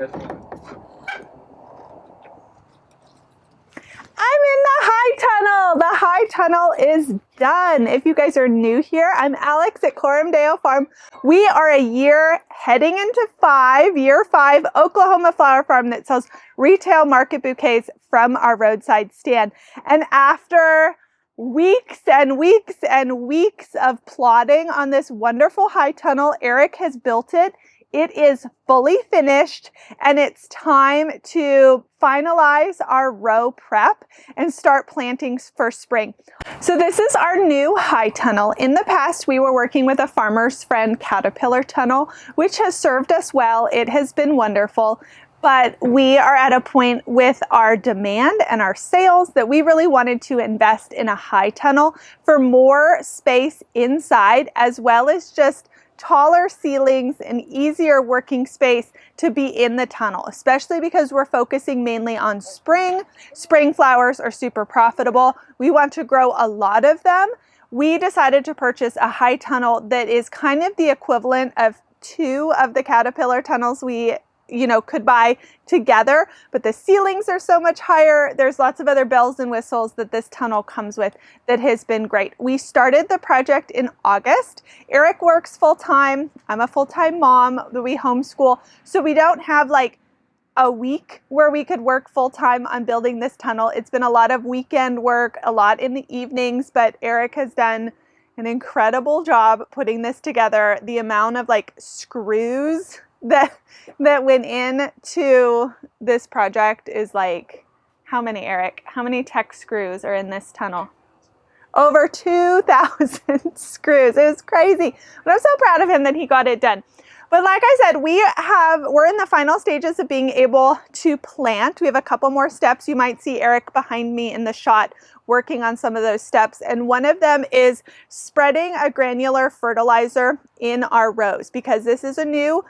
I'm in the high tunnel. The high tunnel is done. If you guys are new here, I'm Alex at Coram Farm. We are a year heading into year five, Oklahoma flower farm that sells retail market bouquets from our roadside stand. And after weeks and weeks and weeks of plodding on this wonderful high tunnel, Eric has built it. It is fully finished, and it's time to finalize our row prep and start planting for spring. So this is our new high tunnel. In the past, we were working with a Farmer's Friend caterpillar tunnel, which has served us well. It has been wonderful. But we are at a point with our demand and our sales that we really wanted to invest in a high tunnel for more space inside, as well as just taller ceilings and easier working space to be in the tunnel, especially because we're focusing mainly on spring. Spring flowers are super profitable. We want to grow a lot of them. We decided to purchase a high tunnel that is kind of the equivalent of 2 of the caterpillar tunnels we could buy together, but the ceilings are so much higher. There's lots of other bells and whistles that this tunnel comes with that has been great. We started the project in August. Eric works full-time. I'm a full-time mom that we homeschool. So we don't have like a week where we could work full-time on building this tunnel. It's been a lot of weekend work, a lot in the evenings, but Eric has done an incredible job putting this together. The amount of like screws that went into this project is like, how many, Eric? How many tech screws are in this tunnel? Over 2,000 screws. It was crazy. But I'm so proud of him that he got it done. But like I said, we're in the final stages of being able to plant. We have a couple more steps. You might see Eric behind me in the shot working on some of those steps. And one of them is spreading a granular fertilizer in our rows, because this is a new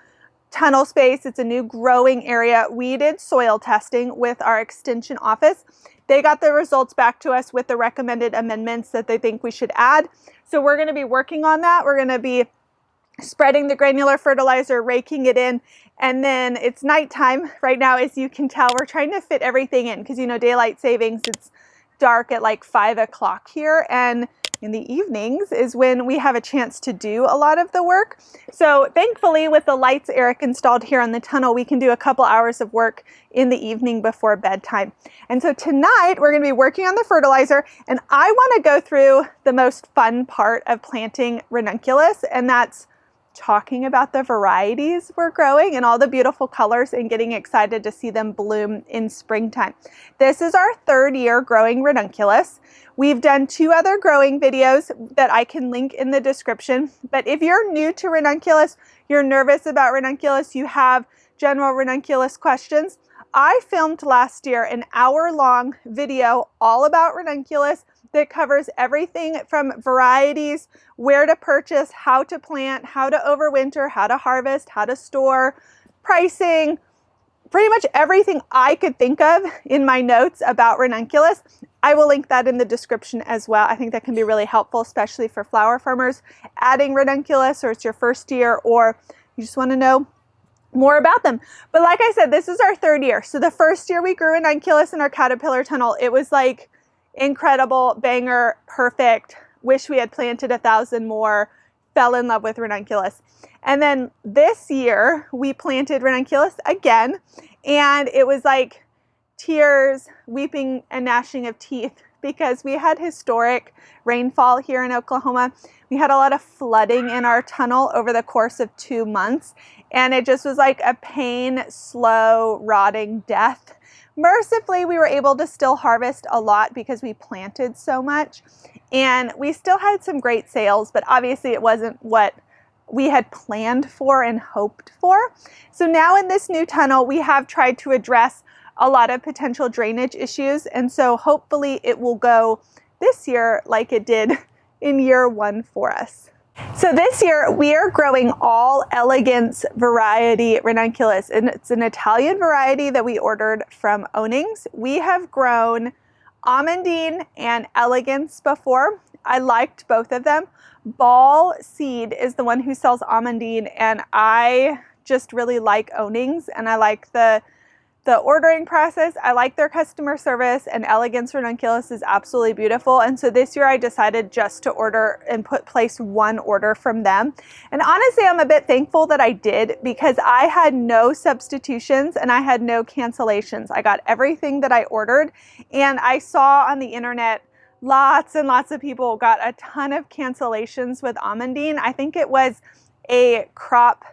tunnel space. It's a new growing area. We did soil testing with our extension office. They got the results back to us with the recommended amendments that they think we should add. So we're going to be working on that. We're going to be spreading the granular fertilizer, raking it in, and then it's nighttime right now. As you can tell, we're trying to fit everything in because, daylight savings, it's dark at like 5 o'clock here, and in the evenings is when we have a chance to do a lot of the work. So thankfully, with the lights Eric installed here on the tunnel, we can do a couple hours of work in the evening before bedtime. And so tonight we're going to be working on the fertilizer, and I want to go through the most fun part of planting Renunculus, and that's talking about the varieties we're growing and all the beautiful colors and getting excited to see them bloom in springtime. This is our 3rd year growing Renunculus. We've done 2 other growing videos that I can link in the description. But if you're new to Renunculus, you're nervous about Renunculus, you have general Renunculus questions, I filmed last year an hour-long video all about Renunculus that covers everything from varieties, where to purchase, how to plant, how to overwinter, how to harvest, how to store, pricing, pretty much everything I could think of in my notes about Renunculus. I will link that in the description as well. I think that can be really helpful, especially for flower farmers adding Renunculus, or it's your first year, or you just want to know more about them. But like I said, this is our 3rd year. So the first year we grew Renunculus in our caterpillar tunnel, it was like incredible, banger, perfect. Wish we had planted 1,000 more. Fell in love with Renunculus. And then this year we planted Renunculus again, and it was like tears, weeping and gnashing of teeth, because we had historic rainfall here in Oklahoma. We had a lot of flooding in our tunnel over the course of 2 months, and it just was like a pain, slow, rotting death. Mercifully, we were able to still harvest a lot because we planted so much, and we still had some great sales, but obviously it wasn't what we had planned for and hoped for. So now in this new tunnel, we have tried to address a lot of potential drainage issues, and so hopefully it will go this year like it did in year 1 for us. So this year we are growing all Elegance variety Renunculus, and it's an Italian variety that we ordered from Ownings. We have grown Amandine and Elegance before. I liked both of them. Ball Seed is the one who sells Amandine, and I just really like Ownings, and I like the ordering process. I like their customer service, and Elegance Renunculus is absolutely beautiful. And so this year I decided just to order and place one order from them. And honestly, I'm a bit thankful that I did, because I had no substitutions and I had no cancellations. I got everything that I ordered, and I saw on the internet lots and lots of people got a ton of cancellations with Amandine. I think it was a crop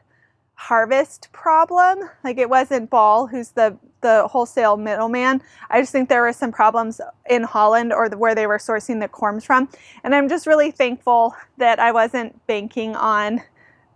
harvest problem. Like, it wasn't Ball, who's the wholesale middleman. I just think there were some problems in Holland, or where they were sourcing the corms from. And I'm just really thankful that I wasn't banking on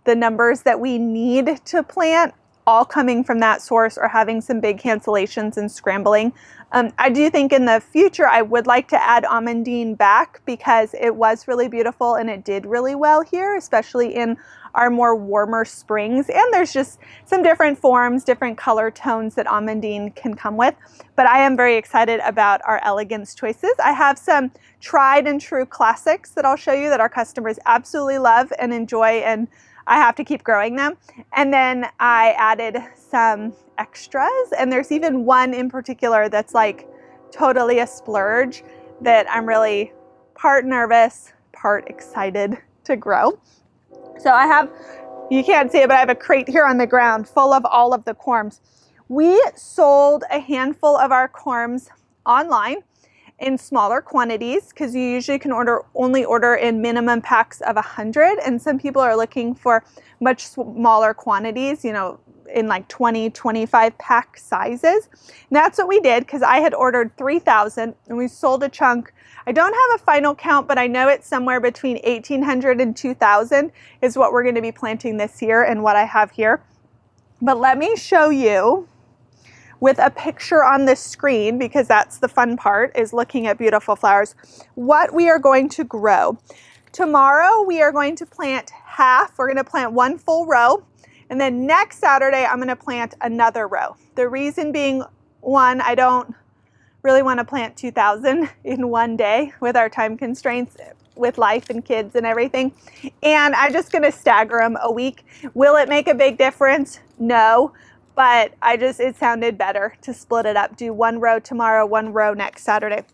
the numbers that we need to plant all coming from that source, or having some big cancellations and scrambling. I do think in the future I would like to add Amandine back, because it was really beautiful and it did really well here, especially in our more warmer springs. And there's just some different forms, different color tones that Amandine can come with. But I am very excited about our Elegance choices. I have some tried and true classics that I'll show you that our customers absolutely love and enjoy, and I have to keep growing them. And then I added some extras, and there's even one in particular that's like totally a splurge that I'm really part nervous, part excited to grow. So I have, you can't see it, but I have a crate here on the ground full of all of the corms. We sold a handful of our corms online in smaller quantities, because you usually can only order in minimum packs of 100, and some people are looking for much smaller quantities, you know, in like 20, 25 pack sizes. And that's what we did, because I had ordered 3,000 and we sold a chunk. I don't have a final count, but I know it's somewhere between 1,800 and 2,000 is what we're going to be planting this year, and what I have here. But let me show you with a picture on the screen, because that's the fun part, is looking at beautiful flowers, what we are going to grow. Tomorrow we are going to plant half. We're going to plant one full row, and then next Saturday I'm going to plant another row. The reason being, one, I don't really want to plant 2,000 in one day with our time constraints with life and kids and everything, and I'm just going to stagger them a week. Will it make a big difference? No. But it sounded better to split it up. Do one row tomorrow, one row next Saturday.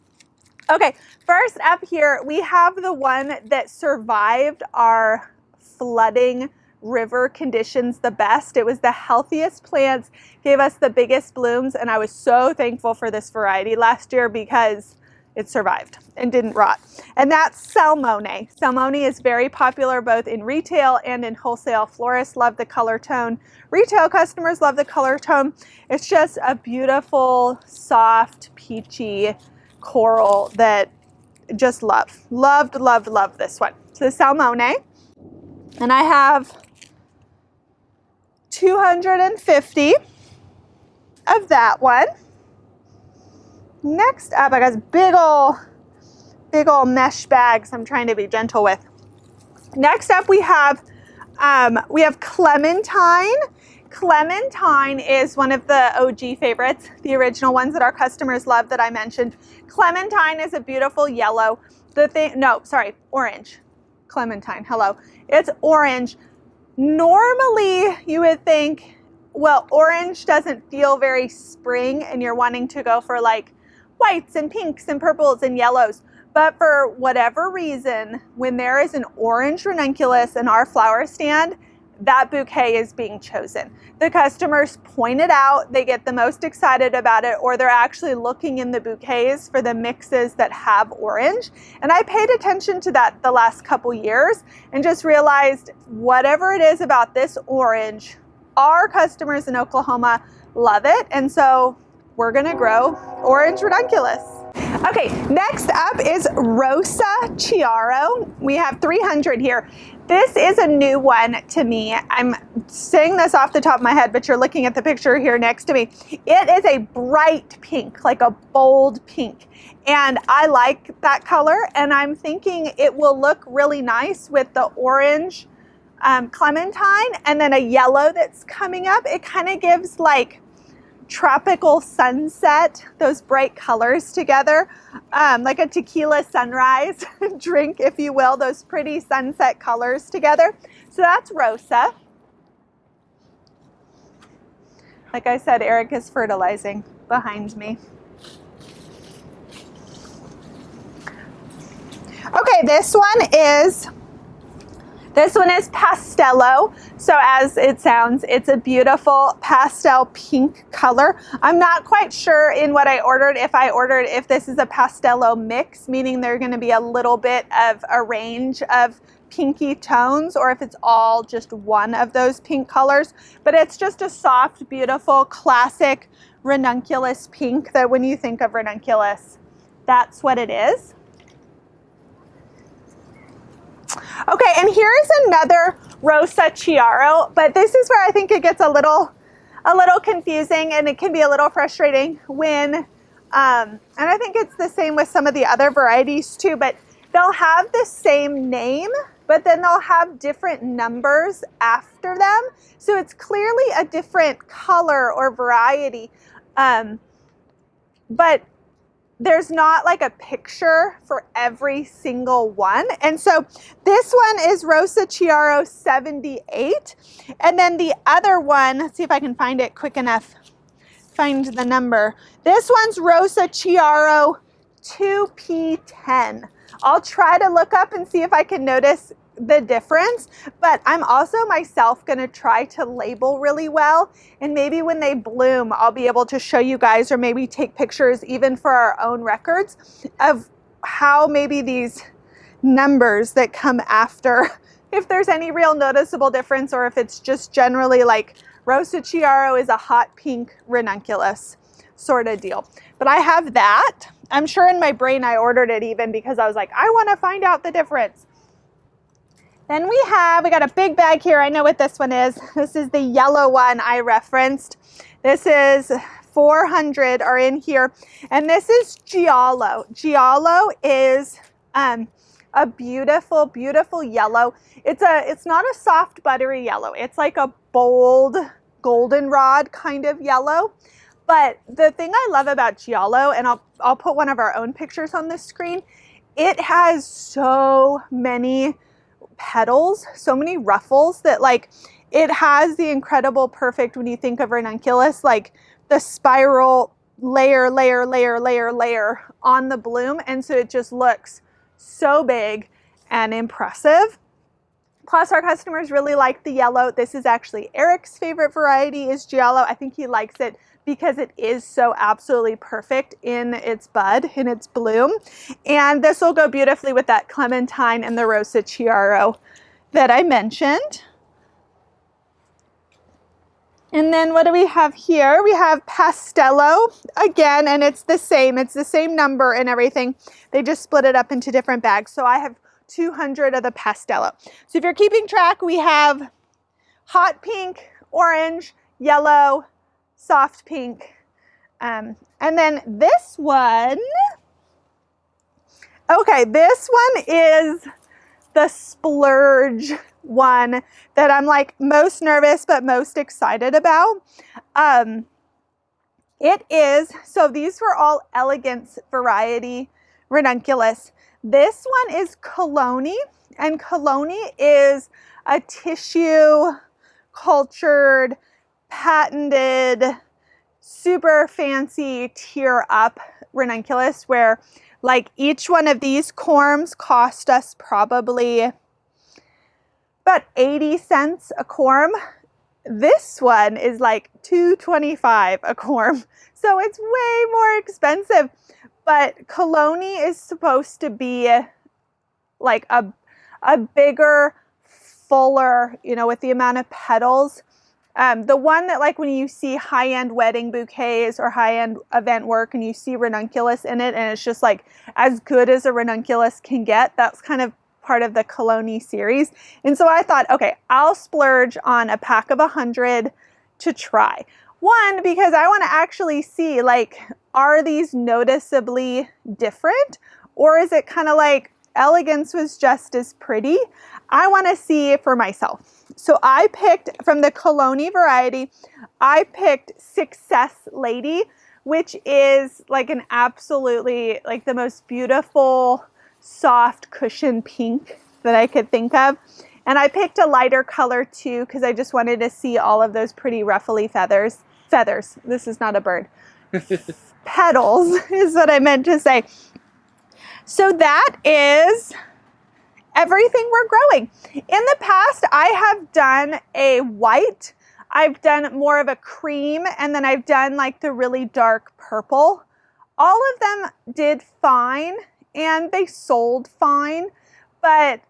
Okay, first up here, we have the one that survived our flooding river conditions the best. It was the healthiest plants, gave us the biggest blooms, and I was so thankful for this variety last year, because it survived and didn't rot. And that's Salmone. Salmone is very popular both in retail and in wholesale. Florists love the color tone. Retail customers love the color tone. It's just a beautiful, soft, peachy coral that just loved this one. So the Salmone. And I have 250 of that one. Next up, I got big old mesh bags I'm trying to be gentle with. Next up, we have Clementine. Clementine is one of the OG favorites, the original ones that our customers love that I mentioned. Clementine is a beautiful yellow. Orange. Clementine, hello. It's orange. Normally, you would think, well, orange doesn't feel very spring, and you're wanting to go for like whites and pinks and purples and yellows. But for whatever reason, when there is an orange ranunculus in our flower stand, that bouquet is being chosen. The customers point it out, they get the most excited about it, or they're actually looking in the bouquets for the mixes that have orange. And I paid attention to that the last couple years and just realized whatever it is about this orange, our customers in Oklahoma love it. And so we're gonna grow orange ranunculus. Okay, next up is Rosa Chiaro. We have 300 here. This is a new one to me. I'm saying this off the top of my head, but you're looking at the picture here next to me. It is a bright pink, like a bold pink. And I like that color, and I'm thinking it will look really nice with the orange clementine and then a yellow that's coming up. It kind of gives like tropical sunset, those bright colors together, like a tequila sunrise drink, if you will, those pretty sunset colors together. So that's Rosa. Like I said, Eric is fertilizing behind me. Okay, this one is Pastello. So as it sounds, it's a beautiful pastel pink color. I'm not quite sure in what I ordered, if this is a Pastello mix, meaning they're going to be a little bit of a range of pinky tones, or if it's all just one of those pink colors. But it's just a soft, beautiful, classic Renunculus pink that when you think of Renunculus, that's what it is. Okay, and here is another Rosa Chiaro, but this is where I think it gets a little confusing, and it can be a little frustrating when, and I think it's the same with some of the other varieties too, but they'll have the same name, but then they'll have different numbers after them. So it's clearly a different color or variety, but there's not like a picture for every single one. And so this one is Rosa Chiaro 78. And then the other one, let's see if I can find it quick enough, find the number. This one's Rosa Chiaro 2P10. I'll try to look up and see if I can notice the difference, but I'm also myself going to try to label really well, and maybe when they bloom I'll be able to show you guys, or maybe take pictures even for our own records of how maybe these numbers that come after, if there's any real noticeable difference, or if it's just generally like Rosa Chiaro is a hot pink Renunculus sort of deal. But I have that. I'm sure in my brain I ordered it even because I was like, I want to find out the difference. Then we got a big bag here. I know what this one is. This is the yellow one I referenced. This is 400 are in here. And this is Giallo. Giallo is a beautiful, beautiful yellow. It's not a soft, buttery yellow. It's like a bold, goldenrod kind of yellow. But the thing I love about Giallo, and I'll put one of our own pictures on this screen, it has so many petals, so many ruffles, that like it has the incredible perfect, when you think of Renunculus, like the spiral layer on the bloom, and so it just looks so big and impressive. Plus our customers really like the yellow. This is actually Eric's favorite variety, is Giallo. I think he likes it because it is so absolutely perfect in its bud, in its bloom. And this will go beautifully with that clementine and the Rosa Chiaro that I mentioned. And then what do we have here? We have Pastello again, and it's the same number and everything. They just split it up into different bags. So I have 200 of the Pastello. So if you're keeping track, we have hot pink, orange, yellow, soft pink, and then this one, okay, this one is the splurge one that I'm like most nervous but most excited about. It is, so these were all elegance variety Renunculus. This one is Coloni, and Coloni is a tissue cultured, patented, super fancy tier up Renunculus, where like each one of these corms cost us probably about 80 cents a corm. This one is like $2.25 a corm, so it's way more expensive. But Coloni is supposed to be like a bigger, fuller, you know, with the amount of petals. The one that like when you see high-end wedding bouquets or high-end event work and you see Renunculus in it, and it's just like as good as a Renunculus can get, that's kind of part of the Coloni series. And so I thought, okay, I'll splurge on a pack of 100 to try. One, because I want to actually see, like, are these noticeably different, or is it kind of like elegance was just as pretty? I want to see for myself. So I picked from the Coloni variety, I picked Success Lady, which is like an absolutely like the most beautiful soft cushion pink that I could think of. And I picked a lighter color too because I just wanted to see all of those pretty ruffly feathers feathers. This is not a bird. Petals is what I meant to say. So that is everything we're growing. In the past, I have done a white, I've done more of a cream, and then I've done like the really dark purple. All of them did fine and they sold fine, but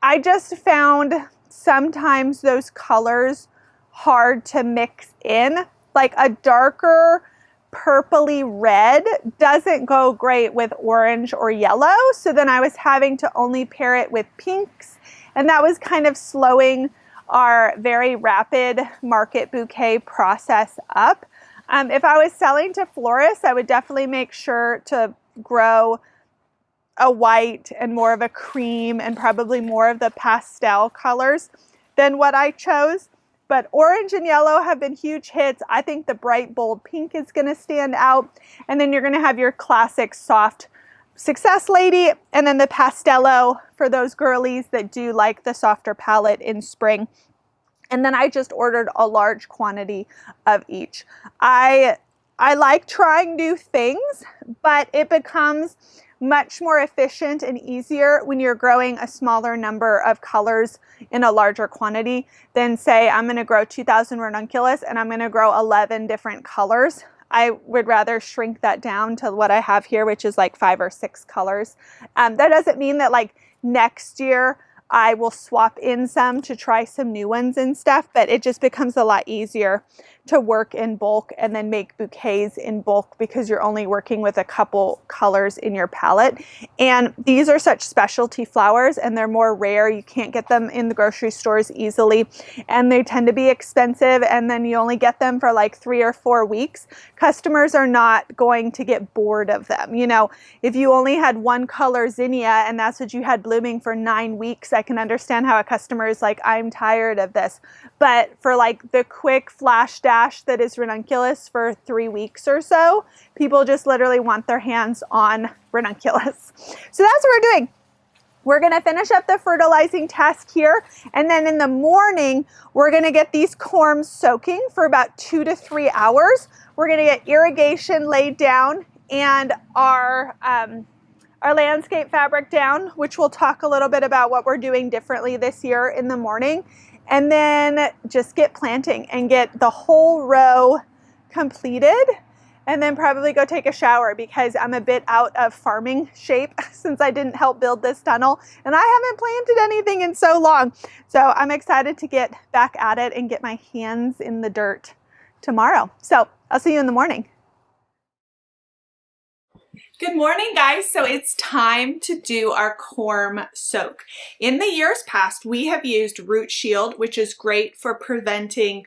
I just found sometimes those colors hard to mix in. Like a darker purpley red doesn't go great with orange or yellow. So then I was having to only pair it with pinks, and that was kind of slowing our very rapid market bouquet process up. If I was selling to florists, I would definitely make sure to grow a white and more of a cream and probably more of the pastel colors than what I chose. But orange and yellow have been huge hits. I think the bright, bold pink is going to stand out. And then you're going to have your classic soft Success Lady, and then the Pastello for those girlies that do like the softer palette in spring. And then I just ordered a large quantity of each. I like trying new things, but it becomes much more efficient and easier when you're growing a smaller number of colors in a larger quantity than, say, I'm going to grow 2,000 Renunculus and I'm going to grow 11 different colors. I would rather shrink that down to what I have here, which is like 5 or 6 colors. That doesn't mean that like next year I will swap in some to try some new ones and stuff, but it just becomes a lot easier to work in bulk and then make bouquets in bulk because you're only working with a couple colors in your palette. And these are such specialty flowers and they're more rare. You can't get them in the grocery stores easily, and they tend to be expensive, and then you only get them for like 3 or 4 weeks. Customers are not going to get bored of them. You know, if you only had one color zinnia and that's what you had blooming for 9 weeks, I can understand how a customer is like, I'm tired of this. But for like the quick flash dash that is Renunculus for 3 weeks or so, people just literally want their hands on Renunculus. So that's what we're doing. We're going to finish up the fertilizing task here, and then in the morning we're going to get these corms soaking for about 2 to 3 hours. We're going to get irrigation laid down and our landscape fabric down, which we'll talk a little bit about what we're doing differently this year in the morning. And then just get planting and get the whole row completed, and then probably go take a shower because I'm a bit out of farming shape since I didn't help build this tunnel and I haven't planted anything in so long. So I'm excited to get back at it and get my hands in the dirt tomorrow. So I'll see you in the morning. Good morning, guys. So it's time to do our corm soak. In the years past, we have used Root Shield, which is great for preventing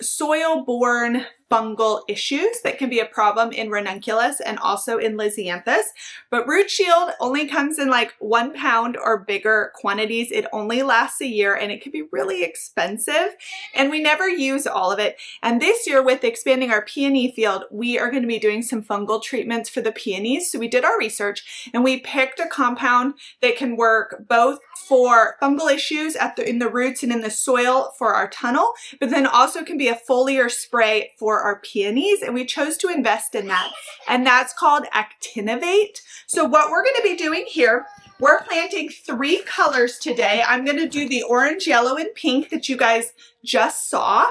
soil-borne fungal issues that can be a problem in Renunculus and also in Lisianthus. But Root Shield only comes in like 1 pound or bigger quantities. It only lasts a year and it can be really expensive, and we never use all of it. And this year, with expanding our peony field, we are going to be doing some fungal treatments for the peonies. So we did our research and we picked a compound that can work both for fungal issues in the roots and in the soil for our tunnel, but then also can be a foliar spray for our peonies, and we chose to invest in that, and that's called Actinovate. So what we're going to be doing here, we're planting 3 colors today. I'm going to do the orange, yellow, and pink that you guys just saw,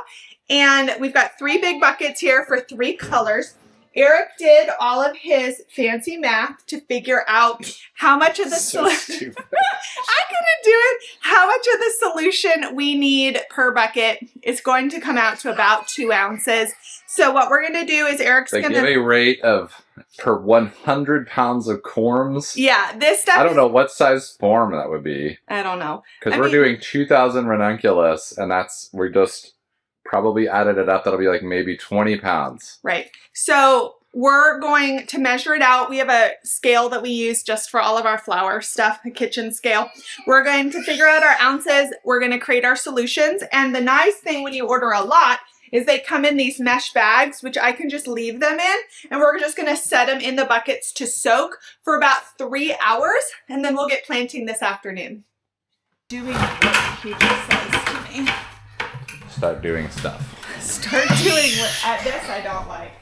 and we've got 3 big buckets here for 3 colors. Eric did all of his fancy math to figure out how much of the solution I couldn't do it. How much of the solution we need per bucket is going to come out to about 2 ounces. So what we're going to do is Eric's going to give a rate of per 100 pounds of corms. Yeah, this stuff. I don't know what size form that would be. I don't know. Because we're doing 2,000 Renunculus, and we just probably added it up. That'll be like maybe 20 pounds. Right. So we're going to measure it out. We have a scale that we use just for all of our flower stuff, a kitchen scale. We're going to figure out our ounces. We're going to create our solutions. And the nice thing when you order a lot is they come in these mesh bags, which I can just leave them in. And we're just going to set them in the buckets to soak for about 3 hours. And then we'll get planting this afternoon. Doing what he just says to me. Start doing stuff. start doing at this I don't like.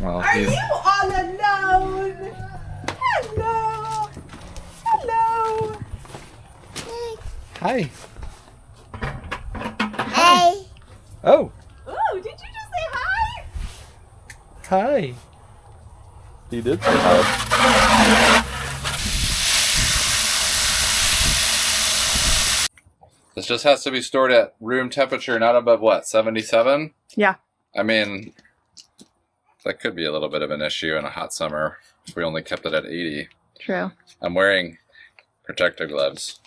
Well, Are you all alone? Hello. Hello. Hi. Hey. Oh. Oh, did you just say hi? Hi. He did say hi. This just has to be stored at room temperature, not above what, 77? Yeah. I mean, that could be a little bit of an issue in a hot summer if we only kept it at 80. True. I'm wearing protective gloves.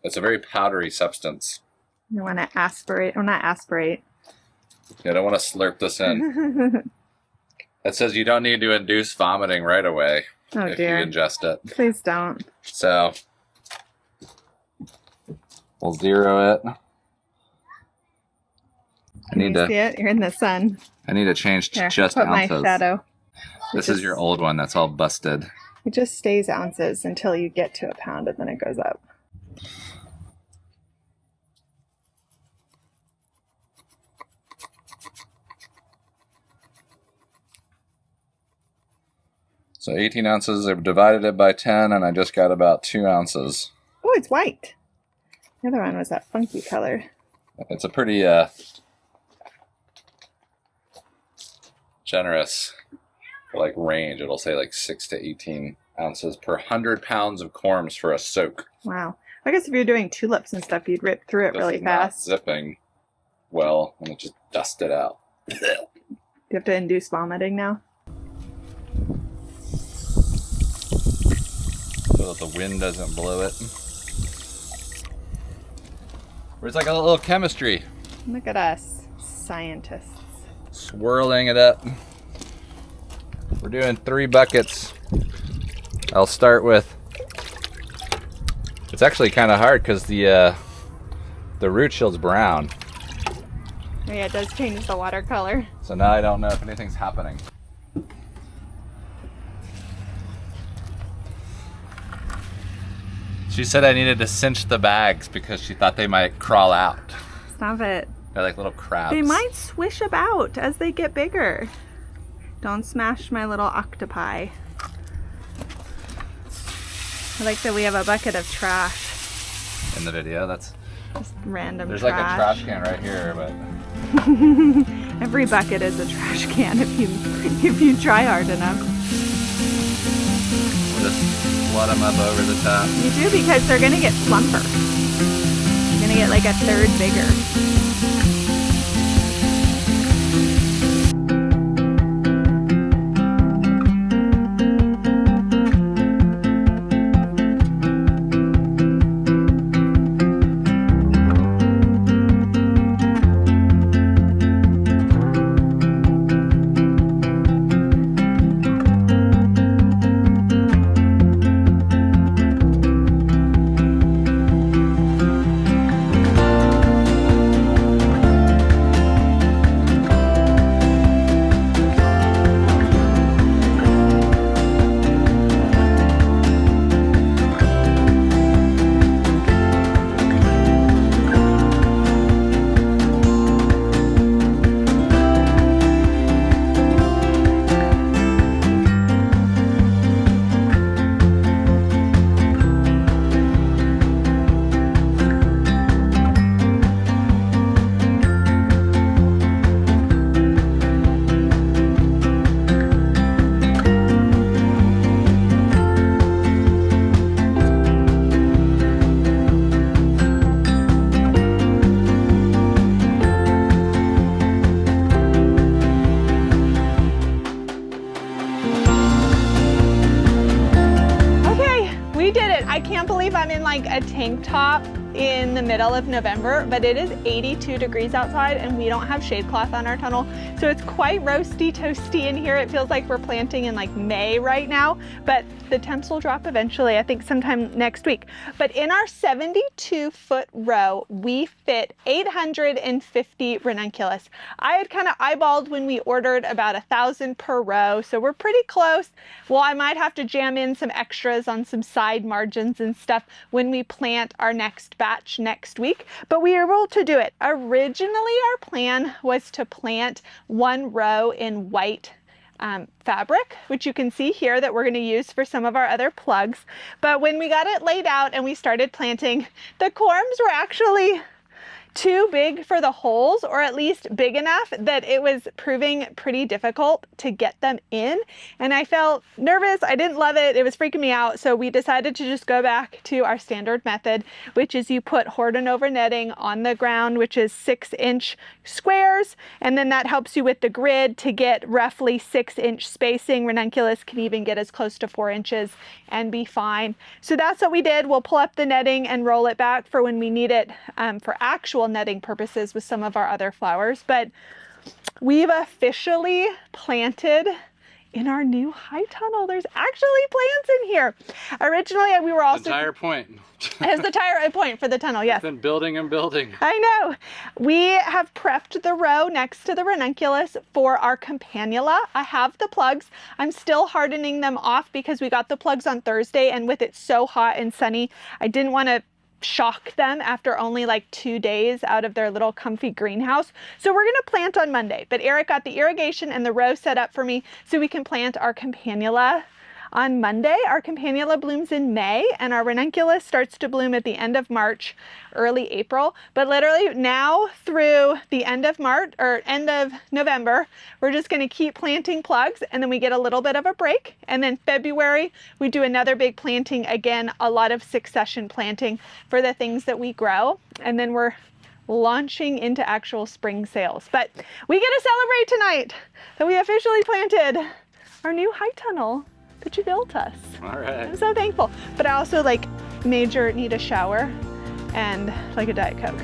It's a very powdery substance. You want to aspirate, or not aspirate. You don't want to slurp this in. It says you don't need to induce vomiting right away if dear. you ingest it. Please don't. So we'll zero it. Can you see it? You're in the sun. I need to change to Here, just put ounces. my shadow. This is your old one that's all busted. It just stays ounces until you get to a pound and then it goes up. So 18 ounces, I've divided it by 10 and I just got about 2 ounces. Oh, it's white. The other one was that funky color. It's a pretty generous range. It'll say 6 to 18 ounces per 100 pounds of corms for a soak. Wow. I guess if you're doing tulips and stuff, you'd rip through it really fast. Not zipping well, and it just dust it out. Do you have to induce vomiting now? So that the wind doesn't blow it. It's like a little chemistry. Look at us, scientists. Swirling it up. We're doing 3 buckets. I'll start with, it's actually kind of hard because the root shield's brown. Oh yeah, it does change the water color. So now I don't know if anything's happening. She said I needed to cinch the bags because she thought they might crawl out. Stop it. They're like little crabs. They might swish about as they get bigger. Don't smash my little octopi. I like that we have a bucket of trash. In the video, that's just random there's trash. Like a trash can right here, but every bucket is a trash can if you try hard enough. We'll just flood them up over the top. You do, because they're gonna get plumper. They're gonna get like a third bigger. A tank top in the middle of November, but it is 82 degrees outside and we don't have shade cloth on our tunnel, so it's quite roasty toasty in here. It feels like we're planting in May right now, but the temps will drop eventually, I think sometime next week. But in our 72-foot row, we fit 850 Renunculus. I had kind of eyeballed when we ordered about 1,000 per row, so we're pretty close. Well, I might have to jam in some extras on some side margins and stuff when we plant our next batch. batch next week, but we were able to do it. Originally, our plan was to plant 1 row in white fabric, which you can see here that we're going to use for some of our other plugs. But when we got it laid out and we started planting, the corms were actually too big for the holes, or at least big enough that it was proving pretty difficult to get them in. And I felt nervous. I didn't love it. It was freaking me out. So we decided to just go back to our standard method, which is you put Horton over netting on the ground, which is 6-inch squares. And then that helps you with the grid to get roughly 6-inch spacing. Renunculus can even get as close to 4 inches and be fine. So that's what we did. We'll pull up the netting and roll it back for when we need it for actual netting purposes with some of our other flowers. But we've officially planted in our new high tunnel. There's actually plants in here. Originally, we were also... The entire point. It's the entire point for the tunnel, yes. Been building and building. I know. We have prepped the row next to the Renunculus for our campanula. I have the plugs. I'm still hardening them off because we got the plugs on Thursday, and with it so hot and sunny, I didn't want to shock them after only like 2 days out of their little comfy greenhouse. So we're going to plant on Monday, but Eric got the irrigation and the row set up for me so we can plant our campanula on Monday. Our campanula blooms in May, and our Renunculus starts to bloom at the end of March, early April. But literally now through the end of March or end of November, we're just going to keep planting plugs, and then we get a little bit of a break. And then February, we do another big planting again, a lot of succession planting for the things that we grow. And then we're launching into actual spring sales. But we get to celebrate tonight that we officially planted our new high tunnel that you built us. All right. I'm so thankful. But I also major need a shower and a Diet Coke.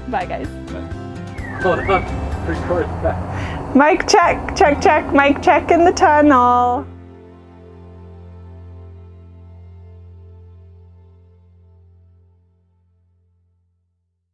Bye guys. Hold on. Record that. Mic check, check, check. Mic check in the tunnel.